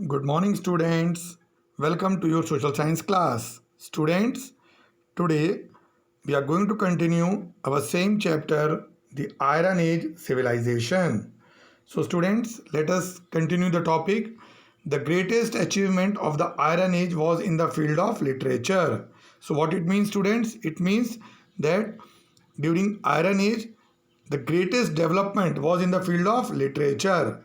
Good morning, students. Welcome to your social science class. Students, today we are going to continue our same chapter, the Iron Age Civilization. So, students, let us continue the topic. The greatest achievement of the Iron Age was in the field of literature. So, what it means, students? It means that during Iron Age, the greatest development was in the field of literature.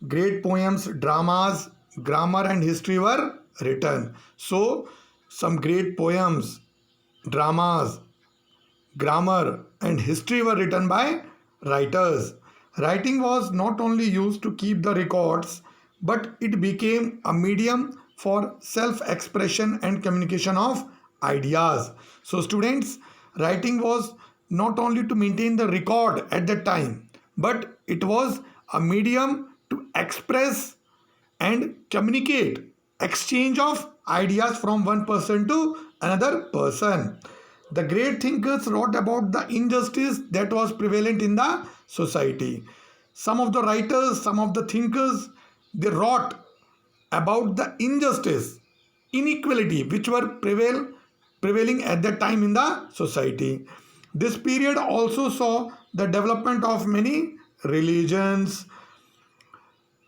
Great poems, dramas, grammar, and history were written. So, some great poems, dramas, grammar, and history were written by writers. Writing was not only used to keep the records, but it became a medium for self expression and communication of ideas. So, students, writing was not only to maintain the record at that time, but it was a medium to express and communicate, exchange of ideas from one person to another person. The great thinkers wrote about the injustice that was prevalent in the society. Some of the writers, some of the thinkers, they wrote about the injustice, inequality which were prevailing at that time in the society. This period also saw the development of many religions.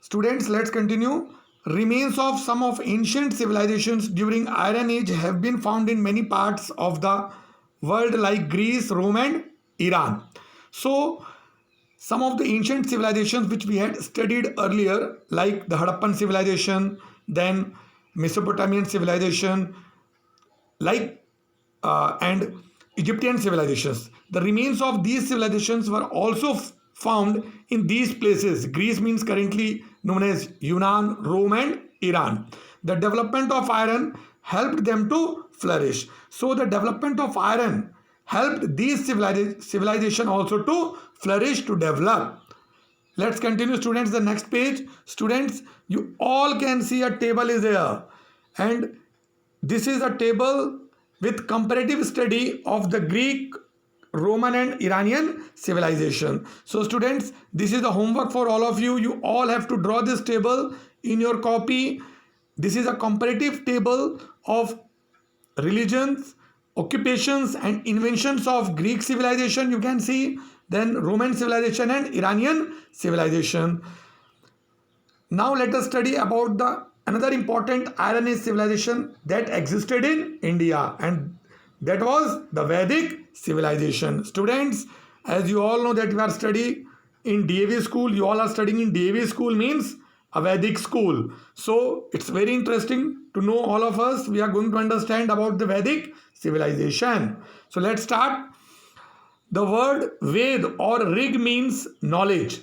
Students, let's continue. Remains of some of ancient civilizations during Iron Age have been found in many parts of the world like Greece, Rome, and Iran. So, some of the ancient civilizations which we had studied earlier, like the Harappan civilization, then Mesopotamian civilization, like and Egyptian civilizations. The remains of these civilizations were also found in these places. Greece means currently known as Yunnan, Rome, and Iran. The development of iron helped them to flourish. So, the development of iron helped these civilization also to flourish, to develop. Let's continue, students. The next page. Students, you all can see a table is there, and this is a table with comparative study of the Greek, Roman, and Iranian civilization. So, students, this is the homework for all of you. You all have to draw this table in your copy. This is a comparative table of religions, occupations, and inventions of Greek civilization. You can see, then Roman civilization and Iranian civilization. Now let us study about the another important Iron Age civilization that existed in India, and that was the Vedic civilization. Students, as you all know that you are studying in DAV school, you all are studying in DAV school means a Vedic school. So it's very interesting to know all of us. We are going to understand about the Vedic civilization. So let's start. The word Ved or Rig means knowledge.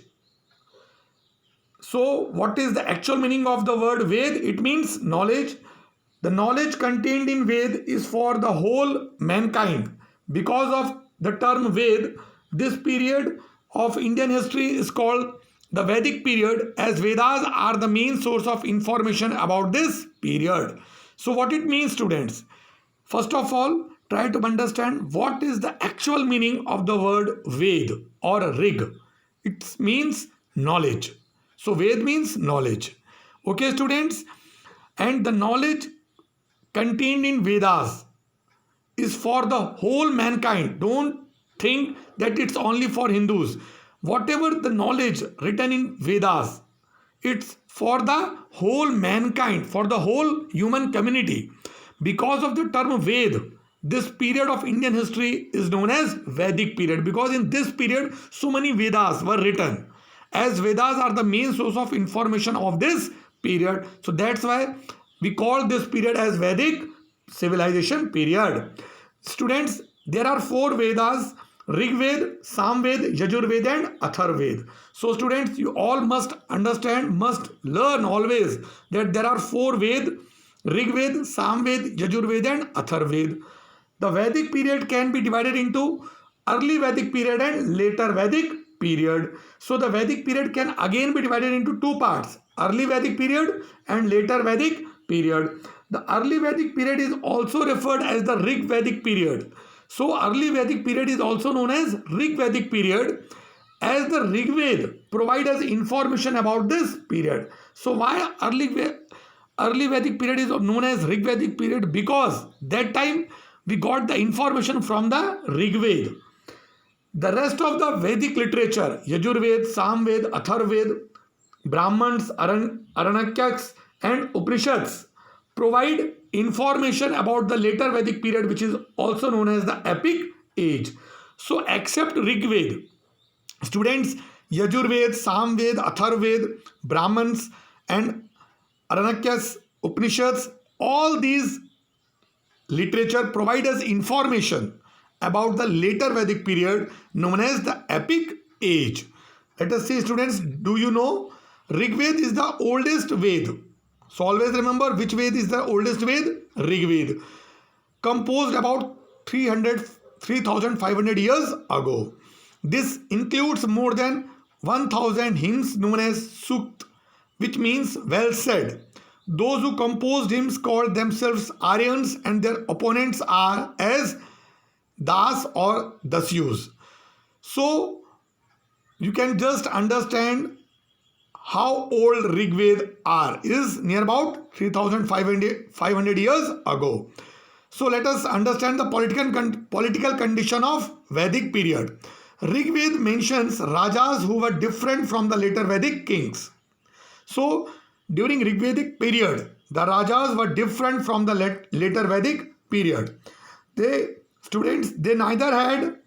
So, what is the actual meaning of the word Ved? It means knowledge. The knowledge contained in Ved is for the whole mankind. Because of the term Ved, this period of Indian history is called the Vedic period, as Vedas are the main source of information about this period. So, what it means, students? First of all, try to understand what is the actual meaning of the word Ved or Rig. It means knowledge. So, Ved means knowledge. Okay, students? And the knowledge contained in Vedas is for the whole mankind. Don't think that it's only for Hindus. Whatever the knowledge written in Vedas, it's for the whole mankind, for the whole human community. Because of the term Ved, this period of Indian history is known as Vedic period, because in this period so many Vedas were written, as Vedas are the main source of information of this period. So that's why we call this period as Vedic civilization period. Students, there are four Vedas: Rig Ved, Sam Ved, Yajur Ved, and Athar Ved. So students, you all must understand, must learn always that there are four Ved: Rig Ved, Sam Ved, Yajur Ved, and Athar Ved. The Vedic period can be divided into early Vedic period and later Vedic period. So the Vedic period can again be divided into two parts: early Vedic period and later Vedic period. The early Vedic period is also referred as the Rig Vedic period. So early Vedic period is also known as Rig Vedic period, as the Rig Veda provide us information about this period. So why early Vedic period is known as Rig Vedic period? Because that time we got the information from the Rig Veda. The rest of the Vedic literature, Yajurved, Samved, Atharved, Brahmans, Aranyakas, and Upanishads provide information about the later Vedic period, which is also known as the Epic Age. So, except Rig Veda, students, Yajurved, Samved, Atharved, Brahmans, and Aranyakas, Upanishads, all these literature provide us information about the later Vedic period known as the Epic Age. Let us see, students, do you know Rig Veda is the oldest Veda? So always remember which Veda is the oldest Veda? Rig Veda. Composed about 3,500 years ago. This includes more than 1,000 hymns known as Sukt, which means well said. Those who composed hymns called themselves Aryans and their opponents are as Das or Dasyus. So you can just understand how old Rig Veda are. It is near about 3,500 years ago. So let us understand the political condition of Vedic period. Rig Veda mentions Rajas who were different from the later Vedic kings. So during Rig Vedic period, the Rajas were different from the later Vedic period. They neither had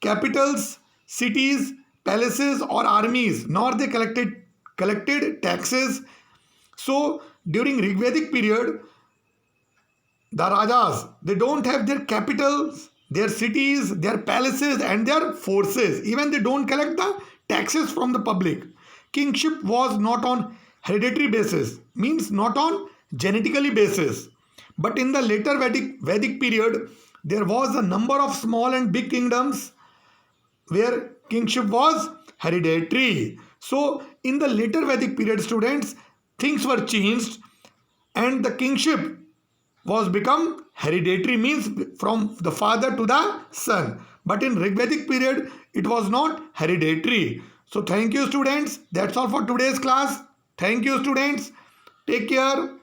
capitals, cities, palaces or armies, nor they collected taxes. So during Rig Vedic period, the Rajas, they don't have their capitals, their cities, their palaces and their forces. Even they don't collect the taxes from the public. Kingship was not on hereditary basis, means not on genetically basis. But in the later Vedic period, there was a number of small and big kingdoms where kingship was hereditary. So in the later Vedic period, students, things were changed and the kingship was become hereditary, means from the father to the son. But in Rig Vedic period, it was not hereditary. So thank you, students. That's all for today's class. Thank you, students. Take care.